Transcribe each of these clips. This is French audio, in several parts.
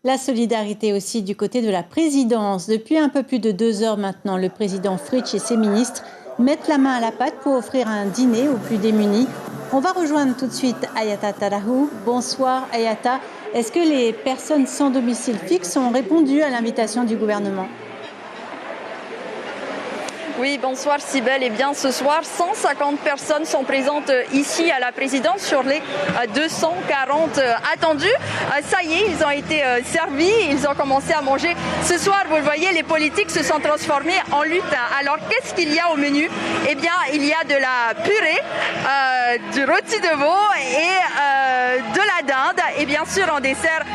La solidarité aussi du côté de la présidence. Depuis un peu plus de 2 heures maintenant, le président Fritsch et ses ministres mettent la main à la pâte pour offrir un dîner aux plus démunis. On va rejoindre tout de suite Ayata Tarahou. Bonsoir Ayata. Est-ce que les personnes sans domicile fixe ont répondu à l'invitation du gouvernement ? Oui, bonsoir Cybèle. Eh bien, ce soir, 150 personnes sont présentes ici à la présidence sur les 240 attendues. Ça y est, ils ont été servis, ils ont commencé à manger. Ce soir, vous le voyez, les politiques se sont transformés en lutin. Alors, qu'est-ce qu'il y a au menu ? Eh bien, il y a de la purée, du rôti de veau et de la dinde. Et bien sûr, en dessert,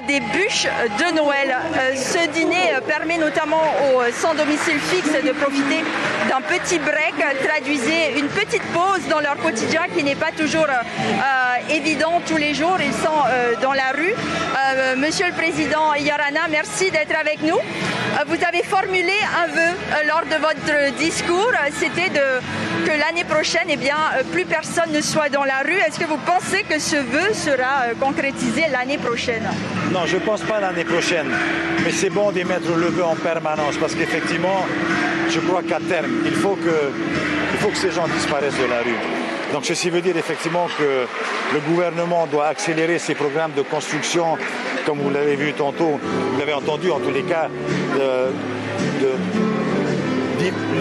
des bûches de Noël. Ce dîner permet notamment aux sans domicile fixe de profiter d'un petit break, traduisez une petite pause dans leur quotidien qui n'est pas toujours évident tous les jours. Ils sont dans la rue. Monsieur le Président Yorana, merci d'être avec nous. Vous avez formulé un vœu lors de votre discours, c'était que l'année prochaine, eh bien, plus personne ne soit dans la rue. Est-ce que vous pensez que ce vœu sera concrétisé l'année prochaine ? Non, je ne pense pas l'année prochaine. Mais c'est bon d'émettre le vœu en permanence parce qu'effectivement, je crois qu'à terme, il faut que ces gens disparaissent de la rue. Donc ceci veut dire effectivement que le gouvernement doit accélérer ses programmes de construction, comme vous l'avez vu tantôt, vous l'avez entendu en tous les cas,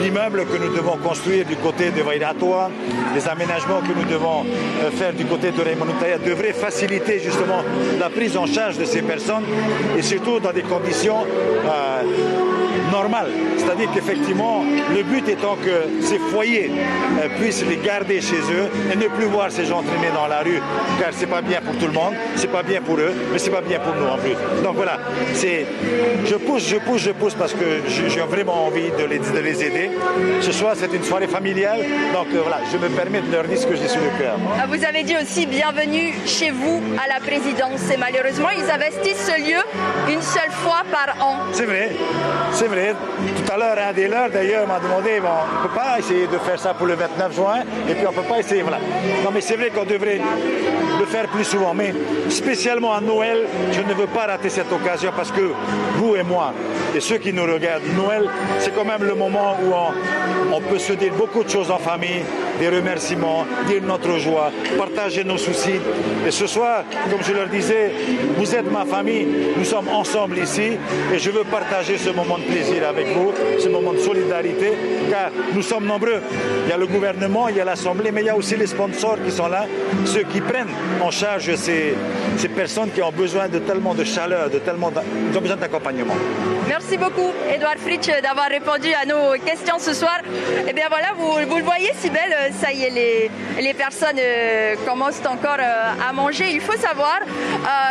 l'immeuble que nous devons construire du côté de Vairatoa, les aménagements que nous devons faire du côté de Raimonutaya devraient faciliter justement la prise en charge de ces personnes et surtout dans des conditions normales. C'est-à-dire qu'effectivement, le but étant que ces foyers puissent les garder chez eux et ne plus voir ces gens traîner dans la rue, car c'est pas bien pour tout le monde, c'est pas bien pour eux, mais c'est pas bien pour nous en plus. Donc voilà, je pousse parce que j'ai vraiment envie de les aider. Ce soir, c'est une soirée familiale, donc voilà, je me permets de leur dire ce que j'ai sur le cœur. Vous avez dit aussi bienvenue chez vous à la présidence et malheureusement, ils investissent ce lieu une seule fois par an. C'est vrai, c'est vrai. Tout à l'heure, un des leurs d'ailleurs m'a demandé, bon, on ne peut pas essayer de faire ça pour le 29 juin, et puis on ne peut pas essayer, voilà. Non mais c'est vrai qu'on devrait le faire plus souvent, mais spécialement à Noël, je ne veux pas rater cette occasion parce que vous et moi, et ceux qui nous regardent, Noël, c'est quand même le moment où on peut se dire beaucoup de choses en famille, des remerciements, dire notre joie, partager nos soucis. Et ce soir, comme je leur disais, vous êtes ma famille, nous sommes ensemble ici, et je veux partager ce moment de plaisir avec vous, ce moment de solidarité, car nous sommes nombreux. Il y a le gouvernement, il y a l'Assemblée, mais il y a aussi les sponsors qui sont là, ceux qui prennent en charge ces personnes qui ont besoin de tellement de chaleur, ils ont besoin d'accompagnement. Merci beaucoup, Edouard Fritsch, d'avoir répondu à nos questions ce soir. Et bien voilà, vous le voyez, Cybèle, ça y est, les personnes commencent encore à manger. Il faut savoir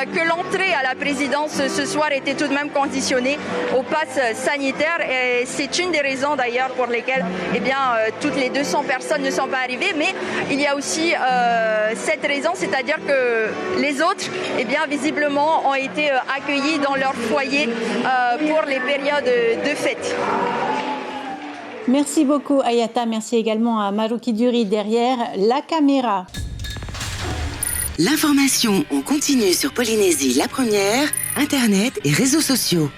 que l'entrée à la présidence ce soir était tout de même conditionnée au pass sanitaire. Et c'est une des raisons d'ailleurs pour lesquelles eh bien, toutes les 200 personnes ne sont pas arrivées. Mais il y a aussi cette raison, c'est-à-dire que les autres, eh bien, visiblement, ont été accueillis dans leur foyer pour les périodes de fête. Merci beaucoup Ayata, merci également à Maruki Duri derrière la caméra. L'information en continu sur Polynésie la première, Internet et réseaux sociaux.